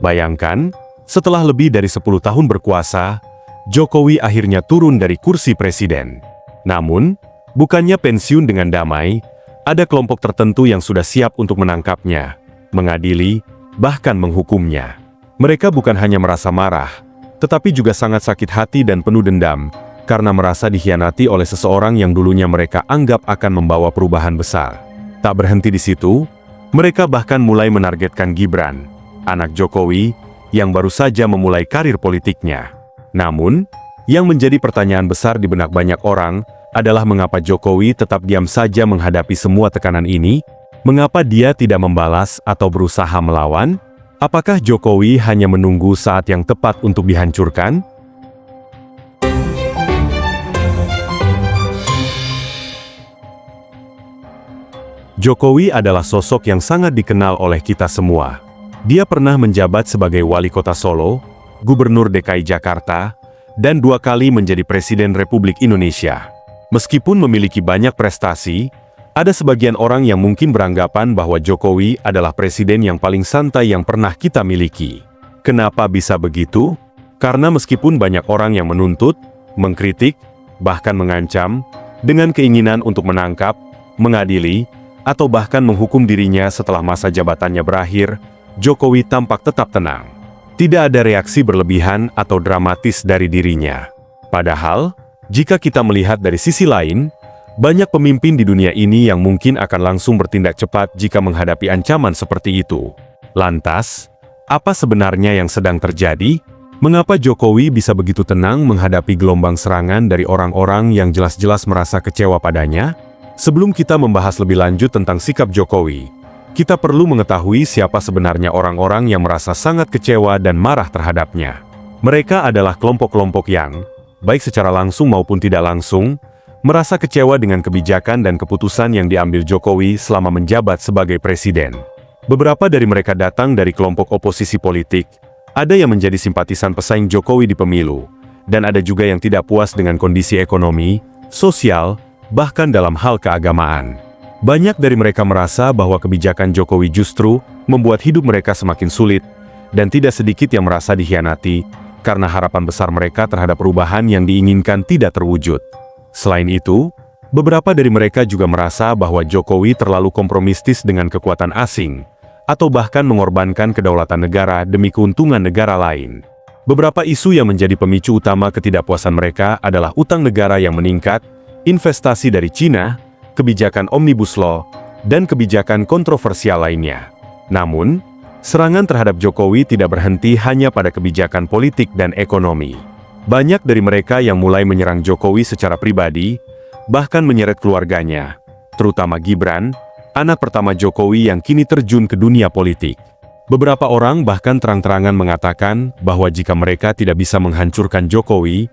Bayangkan, setelah lebih dari 10 tahun berkuasa, Jokowi akhirnya turun dari kursi presiden. Namun, bukannya pensiun dengan damai, ada kelompok tertentu yang sudah siap untuk menangkapnya, mengadili, bahkan menghukumnya. Mereka bukan hanya merasa marah, tetapi juga sangat sakit hati dan penuh dendam, karena merasa dikhianati oleh seseorang yang dulunya mereka anggap akan membawa perubahan besar. Tak berhenti di situ, mereka bahkan mulai menargetkan Gibran, anak Jokowi, yang baru saja memulai karir politiknya. Namun, yang menjadi pertanyaan besar di benak banyak orang adalah mengapa Jokowi tetap diam saja menghadapi semua tekanan ini. Mengapa dia tidak membalas atau berusaha melawan? Apakah Jokowi hanya menunggu saat yang tepat untuk dihancurkan? Jokowi adalah sosok yang sangat dikenal oleh kita semua. Dia pernah menjabat sebagai wali kota Solo, gubernur DKI Jakarta, dan 2 kali menjadi Presiden Republik Indonesia. Meskipun memiliki banyak prestasi, ada sebagian orang yang mungkin beranggapan bahwa Jokowi adalah presiden yang paling santai yang pernah kita miliki. Kenapa bisa begitu? Karena meskipun banyak orang yang menuntut, mengkritik, bahkan mengancam, dengan keinginan untuk menangkap, mengadili, atau bahkan menghukum dirinya setelah masa jabatannya berakhir, Jokowi tampak tetap tenang. Tidak ada reaksi berlebihan atau dramatis dari dirinya. Padahal, jika kita melihat dari sisi lain, banyak pemimpin di dunia ini yang mungkin akan langsung bertindak cepat jika menghadapi ancaman seperti itu. Lantas, apa sebenarnya yang sedang terjadi? Mengapa Jokowi bisa begitu tenang menghadapi gelombang serangan dari orang-orang yang jelas-jelas merasa kecewa padanya? Sebelum kita membahas lebih lanjut tentang sikap Jokowi, kita perlu mengetahui siapa sebenarnya orang-orang yang merasa sangat kecewa dan marah terhadapnya. Mereka adalah kelompok-kelompok yang, baik secara langsung maupun tidak langsung, merasa kecewa dengan kebijakan dan keputusan yang diambil Jokowi selama menjabat sebagai presiden. Beberapa dari mereka datang dari kelompok oposisi politik, ada yang menjadi simpatisan pesaing Jokowi di pemilu, dan ada juga yang tidak puas dengan kondisi ekonomi, sosial, bahkan dalam hal keagamaan. Banyak dari mereka merasa bahwa kebijakan Jokowi justru membuat hidup mereka semakin sulit, dan tidak sedikit yang merasa dikhianati, karena harapan besar mereka terhadap perubahan yang diinginkan tidak terwujud. Selain itu, beberapa dari mereka juga merasa bahwa Jokowi terlalu kompromistis dengan kekuatan asing, atau bahkan mengorbankan kedaulatan negara demi keuntungan negara lain. Beberapa isu yang menjadi pemicu utama ketidakpuasan mereka adalah utang negara yang meningkat, investasi dari Cina, kebijakan Omnibus Law, dan kebijakan kontroversial lainnya. Namun, serangan terhadap Jokowi tidak berhenti hanya pada kebijakan politik dan ekonomi. Banyak dari mereka yang mulai menyerang Jokowi secara pribadi, bahkan menyeret keluarganya, terutama Gibran, anak pertama Jokowi yang kini terjun ke dunia politik. Beberapa orang bahkan terang-terangan mengatakan bahwa jika mereka tidak bisa menghancurkan Jokowi,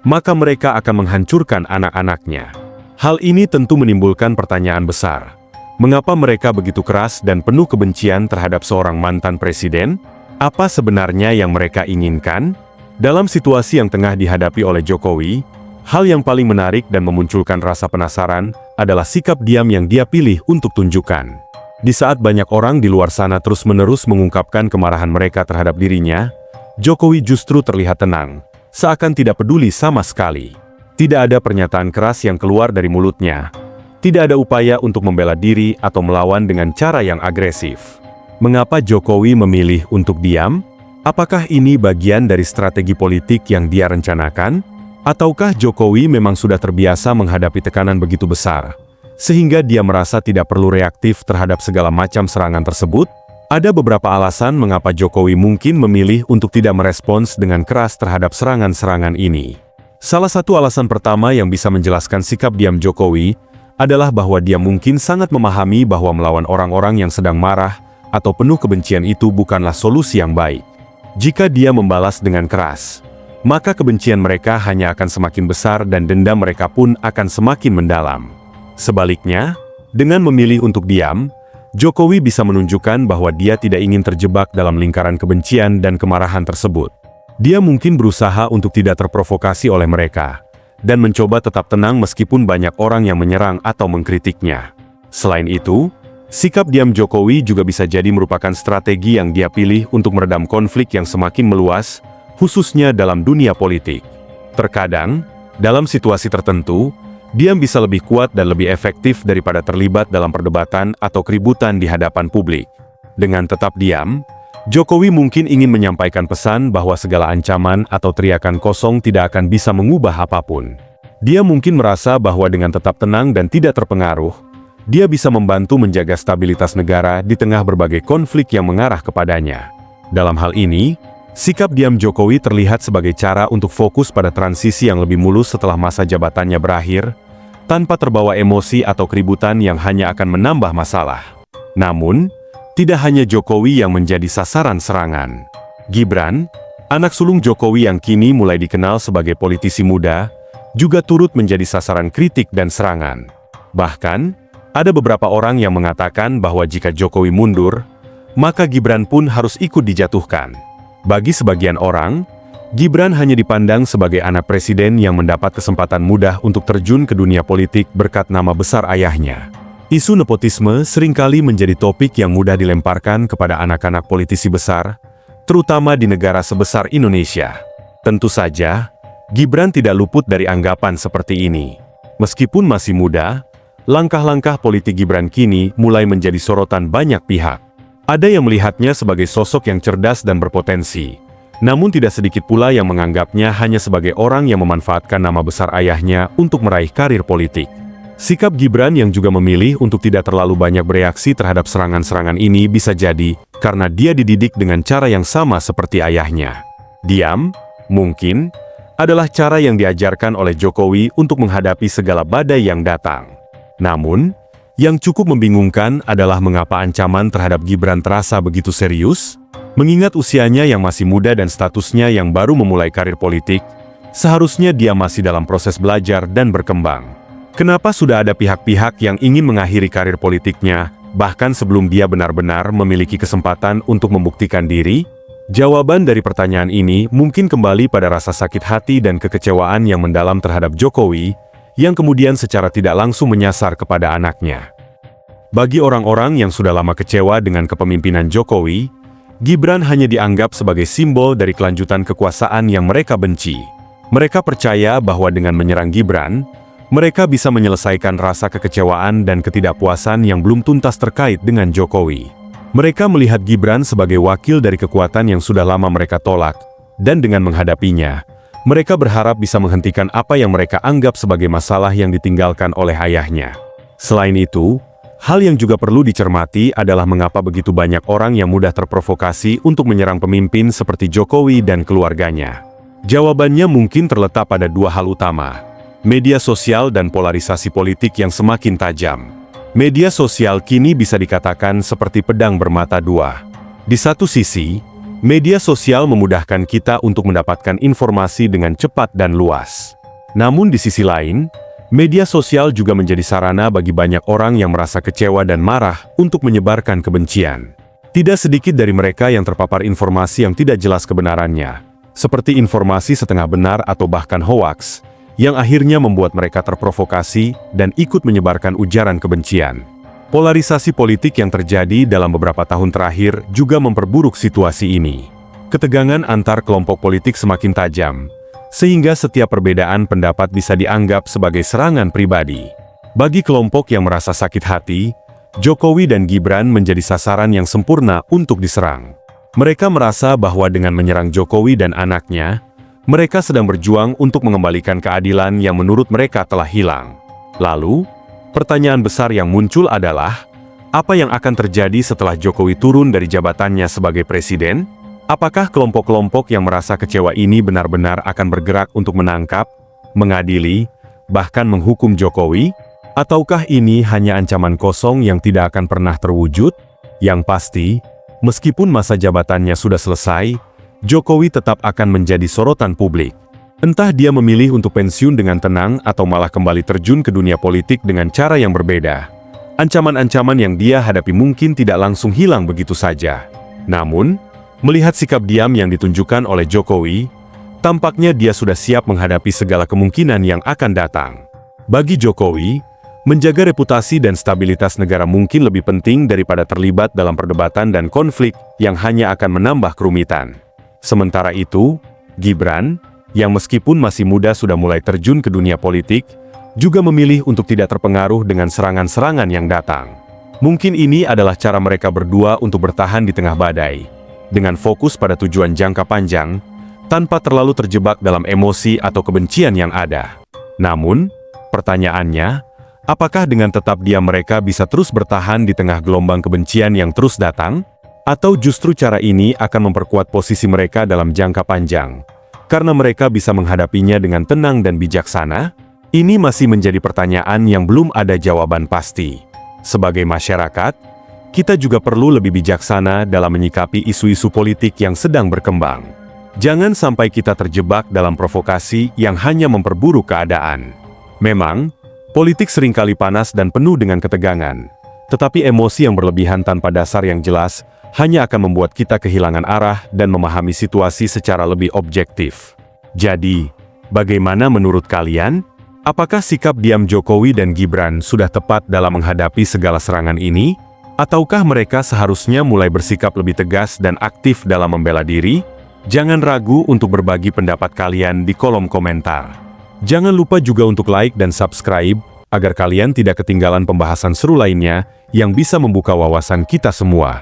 maka mereka akan menghancurkan anak-anaknya. Hal ini tentu menimbulkan pertanyaan besar. Mengapa mereka begitu keras dan penuh kebencian terhadap seorang mantan presiden? Apa sebenarnya yang mereka inginkan? Dalam situasi yang tengah dihadapi oleh Jokowi, hal yang paling menarik dan memunculkan rasa penasaran adalah sikap diam yang dia pilih untuk tunjukkan. Di saat banyak orang di luar sana terus-menerus mengungkapkan kemarahan mereka terhadap dirinya, Jokowi justru terlihat tenang, seakan tidak peduli sama sekali. Tidak ada pernyataan keras yang keluar dari mulutnya. Tidak ada upaya untuk membela diri atau melawan dengan cara yang agresif. Mengapa Jokowi memilih untuk diam? Apakah ini bagian dari strategi politik yang dia rencanakan? Ataukah Jokowi memang sudah terbiasa menghadapi tekanan begitu besar, sehingga dia merasa tidak perlu reaktif terhadap segala macam serangan tersebut? Ada beberapa alasan mengapa Jokowi mungkin memilih untuk tidak merespons dengan keras terhadap serangan-serangan ini. Salah satu alasan pertama yang bisa menjelaskan sikap diam Jokowi adalah bahwa dia mungkin sangat memahami bahwa melawan orang-orang yang sedang marah atau penuh kebencian itu bukanlah solusi yang baik. Jika dia membalas dengan keras, maka kebencian mereka hanya akan semakin besar dan dendam mereka pun akan semakin mendalam. Sebaliknya, dengan memilih untuk diam, Jokowi bisa menunjukkan bahwa dia tidak ingin terjebak dalam lingkaran kebencian dan kemarahan tersebut. Dia mungkin berusaha untuk tidak terprovokasi oleh mereka, dan mencoba tetap tenang meskipun banyak orang yang menyerang atau mengkritiknya. Selain itu, Sikap diam Jokowi juga bisa jadi merupakan strategi yang dia pilih untuk meredam konflik yang semakin meluas, khususnya dalam dunia politik. Terkadang, dalam situasi tertentu, diam bisa lebih kuat dan lebih efektif daripada terlibat dalam perdebatan atau keributan di hadapan publik. Dengan tetap diam, Jokowi mungkin ingin menyampaikan pesan bahwa segala ancaman atau teriakan kosong tidak akan bisa mengubah apapun. Dia mungkin merasa bahwa dengan tetap tenang dan tidak terpengaruh, dia bisa membantu menjaga stabilitas negara di tengah berbagai konflik yang mengarah kepadanya. Dalam hal ini, sikap diam Jokowi terlihat sebagai cara untuk fokus pada transisi yang lebih mulus setelah masa jabatannya berakhir, tanpa terbawa emosi atau keributan yang hanya akan menambah masalah. Namun, tidak hanya Jokowi yang menjadi sasaran serangan. Gibran, anak sulung Jokowi yang kini mulai dikenal sebagai politisi muda, juga turut menjadi sasaran kritik dan serangan. Bahkan, ada beberapa orang yang mengatakan bahwa jika Jokowi mundur, maka Gibran pun harus ikut dijatuhkan. Bagi sebagian orang, Gibran hanya dipandang sebagai anak presiden yang mendapat kesempatan mudah untuk terjun ke dunia politik berkat nama besar ayahnya. Isu nepotisme seringkali menjadi topik yang mudah dilemparkan kepada anak-anak politisi besar, terutama di negara sebesar Indonesia. Tentu saja, Gibran tidak luput dari anggapan seperti ini. Meskipun masih muda, langkah-langkah politik Gibran kini mulai menjadi sorotan banyak pihak. Ada yang melihatnya sebagai sosok yang cerdas dan berpotensi, namun tidak sedikit pula yang menganggapnya hanya sebagai orang yang memanfaatkan nama besar ayahnya untuk meraih karir politik. Sikap Gibran yang juga memilih untuk tidak terlalu banyak bereaksi terhadap serangan-serangan ini bisa jadi karena dia dididik dengan cara yang sama seperti ayahnya. Diam, mungkin, adalah cara yang diajarkan oleh Jokowi untuk menghadapi segala badai yang datang. Namun, yang cukup membingungkan adalah mengapa ancaman terhadap Gibran terasa begitu serius? Mengingat usianya yang masih muda dan statusnya yang baru memulai karir politik, seharusnya dia masih dalam proses belajar dan berkembang. Kenapa sudah ada pihak-pihak yang ingin mengakhiri karir politiknya, bahkan sebelum dia benar-benar memiliki kesempatan untuk membuktikan diri? Jawaban dari pertanyaan ini mungkin kembali pada rasa sakit hati dan kekecewaan yang mendalam terhadap Jokowi, yang kemudian secara tidak langsung menyasar kepada anaknya. Bagi orang-orang yang sudah lama kecewa dengan kepemimpinan Jokowi, Gibran hanya dianggap sebagai simbol dari kelanjutan kekuasaan yang mereka benci. Mereka percaya bahwa dengan menyerang Gibran, mereka bisa menyelesaikan rasa kekecewaan dan ketidakpuasan yang belum tuntas terkait dengan Jokowi. Mereka melihat Gibran sebagai wakil dari kekuatan yang sudah lama mereka tolak, dan dengan menghadapinya, mereka berharap bisa menghentikan apa yang mereka anggap sebagai masalah yang ditinggalkan oleh ayahnya. Selain itu, hal yang juga perlu dicermati adalah mengapa begitu banyak orang yang mudah terprovokasi untuk menyerang pemimpin seperti Jokowi dan keluarganya. Jawabannya mungkin terletak pada dua hal utama: media sosial dan polarisasi politik yang semakin tajam. Media sosial kini bisa dikatakan seperti pedang bermata dua. Di satu sisi, media sosial memudahkan kita untuk mendapatkan informasi dengan cepat dan luas. Namun di sisi lain, media sosial juga menjadi sarana bagi banyak orang yang merasa kecewa dan marah untuk menyebarkan kebencian. Tidak sedikit dari mereka yang terpapar informasi yang tidak jelas kebenarannya, seperti informasi setengah benar atau bahkan hoaks, yang akhirnya membuat mereka terprovokasi dan ikut menyebarkan ujaran kebencian. Polarisasi politik yang terjadi dalam beberapa tahun terakhir juga memperburuk situasi ini. Ketegangan antar kelompok politik semakin tajam, sehingga setiap perbedaan pendapat bisa dianggap sebagai serangan pribadi. Bagi kelompok yang merasa sakit hati, Jokowi dan Gibran menjadi sasaran yang sempurna untuk diserang. Mereka merasa bahwa dengan menyerang Jokowi dan anaknya, mereka sedang berjuang untuk mengembalikan keadilan yang menurut mereka telah hilang. Lalu, pertanyaan besar yang muncul adalah, apa yang akan terjadi setelah Jokowi turun dari jabatannya sebagai presiden? Apakah kelompok-kelompok yang merasa kecewa ini benar-benar akan bergerak untuk menangkap, mengadili, bahkan menghukum Jokowi? Ataukah ini hanya ancaman kosong yang tidak akan pernah terwujud? Yang pasti, meskipun masa jabatannya sudah selesai, Jokowi tetap akan menjadi sorotan publik. Entah dia memilih untuk pensiun dengan tenang atau malah kembali terjun ke dunia politik dengan cara yang berbeda. Ancaman-ancaman yang dia hadapi mungkin tidak langsung hilang begitu saja. Namun, melihat sikap diam yang ditunjukkan oleh Jokowi, tampaknya dia sudah siap menghadapi segala kemungkinan yang akan datang. Bagi Jokowi, Menjaga reputasi dan stabilitas negara mungkin lebih penting daripada terlibat dalam perdebatan dan konflik yang hanya akan menambah kerumitan. Sementara itu, Gibran, yang meskipun masih muda sudah mulai terjun ke dunia politik, juga memilih untuk tidak terpengaruh dengan serangan-serangan yang datang. Mungkin ini adalah cara mereka berdua untuk bertahan di tengah badai, dengan fokus pada tujuan jangka panjang, tanpa terlalu terjebak dalam emosi atau kebencian yang ada. Namun, pertanyaannya, apakah dengan tetap diam mereka bisa terus bertahan di tengah gelombang kebencian yang terus datang? Atau justru cara ini akan memperkuat posisi mereka dalam jangka panjang? Karena mereka bisa menghadapinya dengan tenang dan bijaksana? Ini masih menjadi pertanyaan yang belum ada jawaban pasti. Sebagai masyarakat, kita juga perlu lebih bijaksana dalam menyikapi isu-isu politik yang sedang berkembang. Jangan sampai kita terjebak dalam provokasi yang hanya memperburuk keadaan. Memang, politik seringkali panas dan penuh dengan ketegangan, tetapi emosi yang berlebihan tanpa dasar yang jelas hanya akan membuat kita kehilangan arah dan memahami situasi secara lebih objektif. Jadi, bagaimana menurut kalian? Apakah sikap diam Jokowi dan Gibran sudah tepat dalam menghadapi segala serangan ini? Ataukah mereka seharusnya mulai bersikap lebih tegas dan aktif dalam membela diri? Jangan ragu untuk berbagi pendapat kalian di kolom komentar. Jangan lupa juga untuk like dan subscribe, agar kalian tidak ketinggalan pembahasan seru lainnya yang bisa membuka wawasan kita semua.